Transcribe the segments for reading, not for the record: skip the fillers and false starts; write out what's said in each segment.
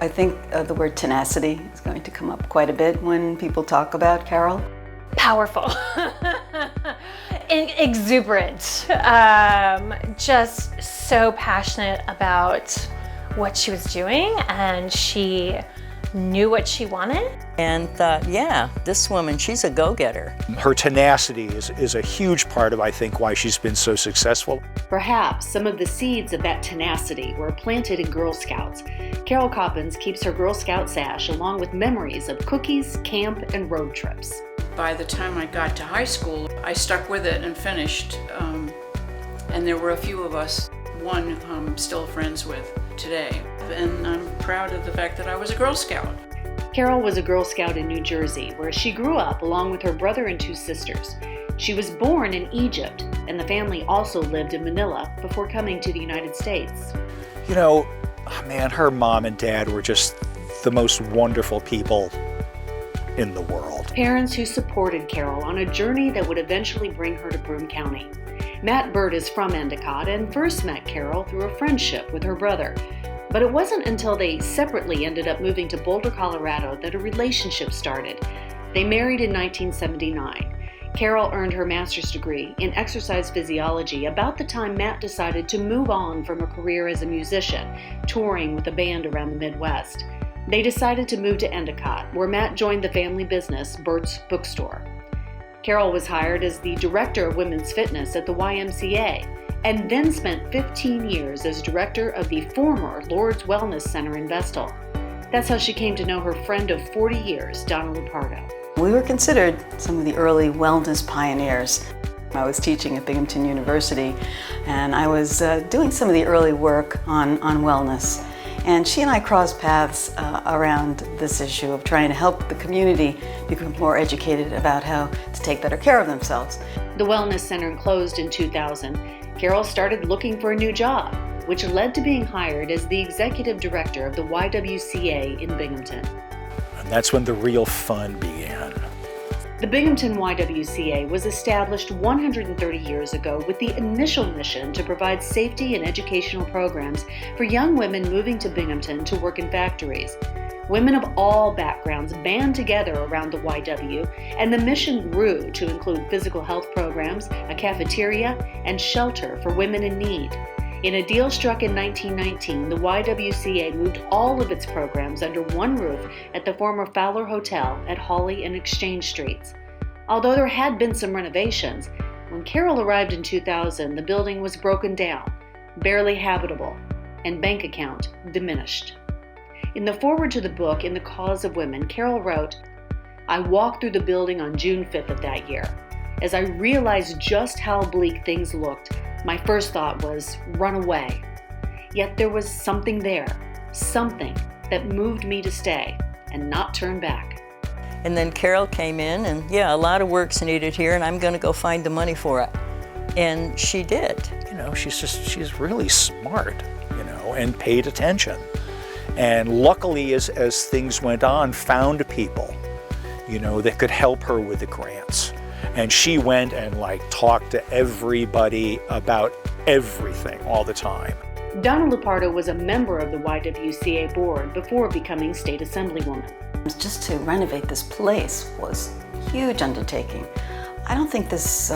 I think the word tenacity is going to come up quite a bit when people talk about Carole. Powerful, exuberant, just so passionate about what she was doing, and she knew what she wanted. And thought, yeah, this woman, she's a go-getter. Her tenacity is a huge part of, I think, why she's been so successful. Perhaps some of the seeds of that tenacity were planted in Girl Scouts. Carole Coppens keeps her Girl Scout sash along with memories of cookies, camp, and road trips. By the time I got to high school, I stuck with it and finished. And there were a few of us, one I'm still friends with today. And I'm proud of the fact that I was a Girl Scout. Carole was a Girl Scout in New Jersey, where she grew up along with her brother and two sisters. She was born in Egypt, and the family also lived in Manila before coming to the United States. You know, man, her mom and dad were just the most wonderful people in the world. Parents who supported Carole on a journey that would eventually bring her to Broome County. Matt Bird is from Endicott and first met Carole through a friendship with her brother. But it wasn't until they separately ended up moving to Boulder, Colorado that a relationship started. They married in 1979. Carole earned her master's degree in exercise physiology about the time Matt decided to move on from a career as a musician, touring with a band around the Midwest. They decided to move to Endicott, where Matt joined the family business, Bert's Bookstore. Carole was hired as the director of women's fitness at the YMCA, and then spent 15 years as director of the former Lourdes Wellness Center in Vestal. That's how she came to know her friend of 40 years, Donna Lupardo. We were considered some of the early wellness pioneers. I was teaching at Binghamton University, and I was doing some of the early work on wellness. And she and I crossed paths around this issue of trying to help the community become more educated about how to take better care of themselves. The Wellness Center closed in 2000. Carole started looking for a new job, which led to being hired as the executive director of the YWCA in Binghamton. And that's when the real fun began. The Binghamton YWCA was established 130 years ago with the initial mission to provide safety and educational programs for young women moving to Binghamton to work in factories. Women of all backgrounds band together around the YW, and the mission grew to include physical health programs, a cafeteria, and shelter for women in need. In a deal struck in 1919, the YWCA moved all of its programs under one roof at the former Fowler Hotel at Hawley and Exchange Streets. Although there had been some renovations, when Carole arrived in 2000, the building was broken down, barely habitable, and bank account diminished. In the foreword to the book, In the Cause of Women, Carole wrote, "I walked through the building on June 5th of that year. As I realized just how bleak things looked, my first thought was, run away. Yet there was something there, something that moved me to stay and not turn back." And then Carole came in and, yeah, a lot of work's needed here and I'm gonna go find the money for it. And she did. You know, she's really smart, you know, and paid attention. And luckily, as things went on, found people, you know, that could help her with the grants. And she went and talked to everybody about everything all the time. Donna Lupardo was a member of the YWCA board before becoming state assemblywoman. Just to renovate this place was a huge undertaking. I don't think this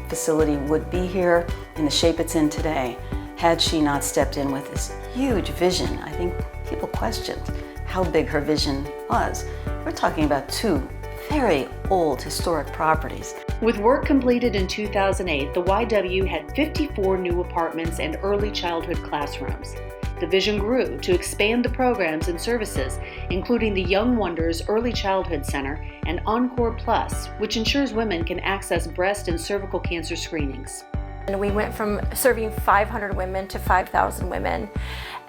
facility would be here in the shape it's in today had she not stepped in with this huge vision. I think people questioned how big her vision was. We're talking about two very old historic properties. With work completed in 2008, the YW had 54 new apartments and early childhood classrooms. The vision grew to expand the programs and services, including the Young Wonders Early Childhood Center and Encore Plus, which ensures women can access breast and cervical cancer screenings. And we went from serving 500 women to 5,000 women,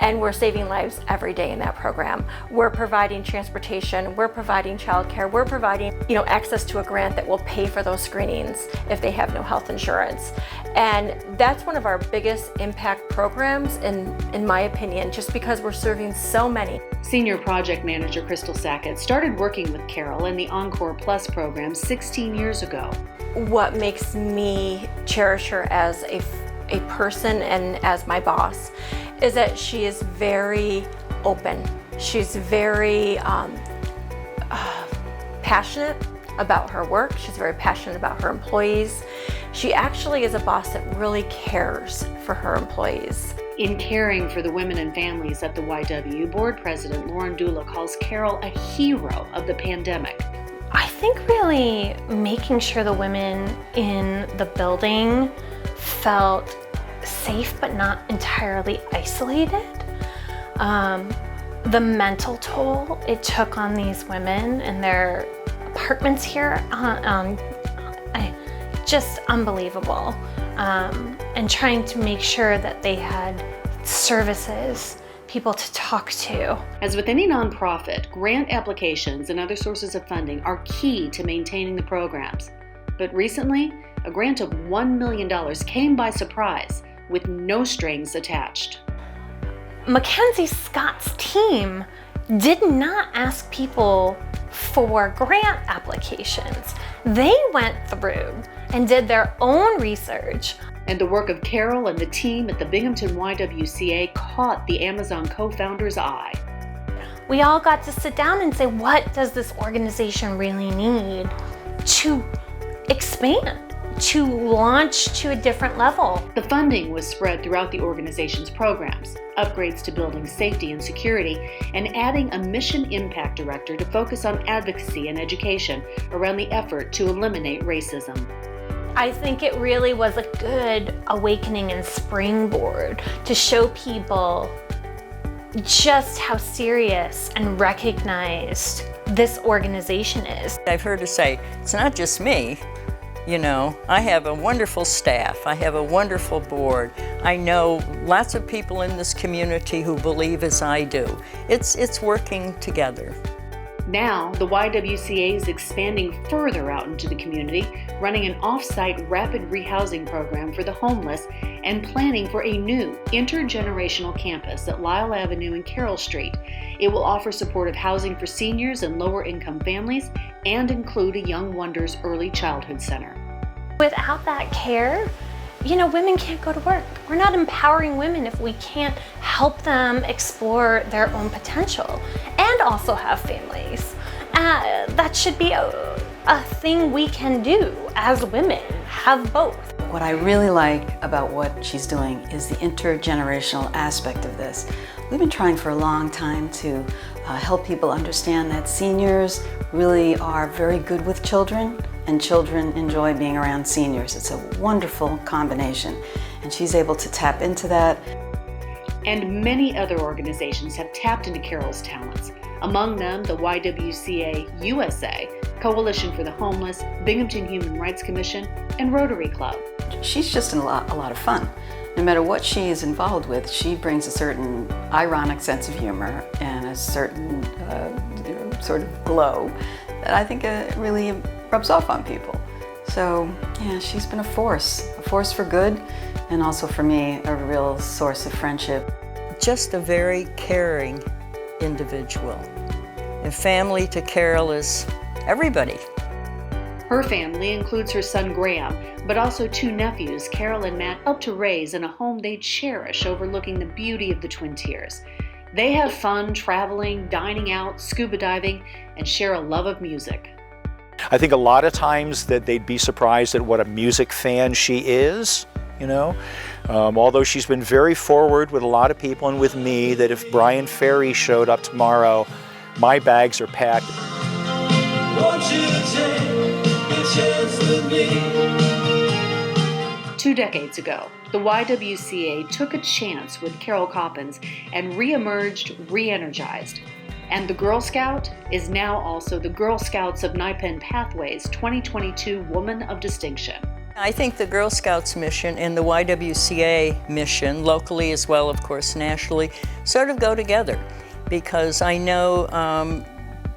and we're saving lives every day in that program. We're providing transportation, we're providing childcare, we're providing, access to a grant that will pay for those screenings if they have no health insurance. And that's one of our biggest impact programs, in my opinion, just because we're serving so many. Senior Project Manager Crystal Sackett started working with Carole in the Encore Plus program 16 years ago. What makes me cherish her as a person and as my boss is that she is very open She's very passionate about her work. She's very passionate about her employees. She actually is a boss that really cares for her employees. In caring for the women and families at the YW, Board President Lauren Dula calls Carole a hero of the pandemic. I think really making sure the women in the building felt safe but not entirely isolated. The mental toll it took on these women and their apartments here, just unbelievable. And trying to make sure that they had services, people to talk to. As with any nonprofit, grant applications and other sources of funding are key to maintaining the programs. But recently, a grant of $1 million came by surprise with no strings attached. Mackenzie Scott's team did not ask people for grant applications. They went through and did their own research. And the work of Carole and the team at the Binghamton YWCA caught the Amazon co-founder's eye. We all got to sit down and say, what does this organization really need to expand, to launch to a different level? The funding was spread throughout the organization's programs, upgrades to building safety and security, and adding a mission impact director to focus on advocacy and education around the effort to eliminate racism. I think it really was a good awakening and springboard to show people just how serious and recognized this organization is. I've heard her say, it's not just me. You know, I have a wonderful staff. I have a wonderful board. I know lots of people in this community who believe as I do. It's working together. Now, the YWCA is expanding further out into the community, running an off-site rapid rehousing program for the homeless and planning for a new intergenerational campus at Lyle Avenue and Carroll Street. It will offer supportive housing for seniors and lower-income families and include a Young Wonders Early Childhood Center. Without that care, women can't go to work. We're not empowering women if we can't help them explore their own potential and also have families. That should be a thing we can do as women, have both. What I really like about what she's doing is the intergenerational aspect of this. We've been trying for a long time to help people understand that seniors really are very good with children, and children enjoy being around seniors. It's a wonderful combination, and she's able to tap into that. And many other organizations have tapped into Carole's talents. Among them, the YWCA USA, Coalition for the Homeless, Binghamton Human Rights Commission, and Rotary Club. She's just a lot of fun. No matter what she is involved with, she brings a certain ironic sense of humor and a certain sort of glow that I think really rubs off on people. So yeah, she's been a force for good, and also for me, a real source of friendship. Just a very caring individual. And family to Carole is everybody. Her family includes her son Graham, but also two nephews, Carole and Matt, helped to raise in a home they cherish overlooking the beauty of the Twin Tiers. They have fun traveling, dining out, scuba diving, and share a love of music. I think a lot of times that they'd be surprised at what a music fan she is, although she's been very forward with a lot of people and with me, that if Brian Ferry showed up tomorrow, my bags are packed. Want you to take a chance with me. 2 decades ago, the YWCA took a chance with Carole Coppens and re-emerged, re-energized. And the Girl Scout is now also the Girl Scouts of NYPENN Pathways 2022 Woman of Distinction. I think the Girl Scouts mission and the YWCA mission, locally as well, of course, nationally, sort of go together, because I know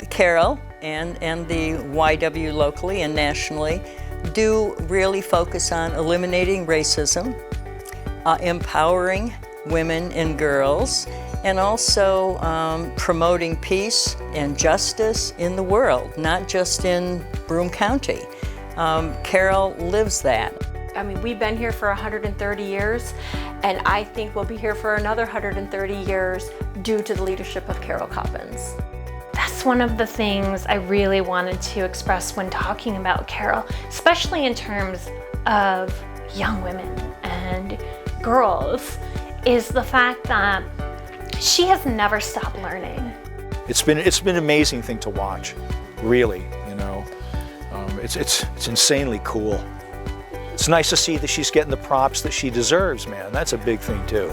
Carole and the YW locally and nationally do really focus on eliminating racism, empowering women and girls, and also promoting peace and justice in the world, not just in Broome County. Carole lives that. I mean, we've been here for 130 years, and I think we'll be here for another 130 years due to the leadership of Carole Coppens. That's one of the things I really wanted to express when talking about Carole, especially in terms of young women and girls, is the fact that she has never stopped learning. It's been an amazing thing to watch, really. You know, it's insanely cool. It's nice to see that she's getting the props that she deserves, man. That's a big thing too.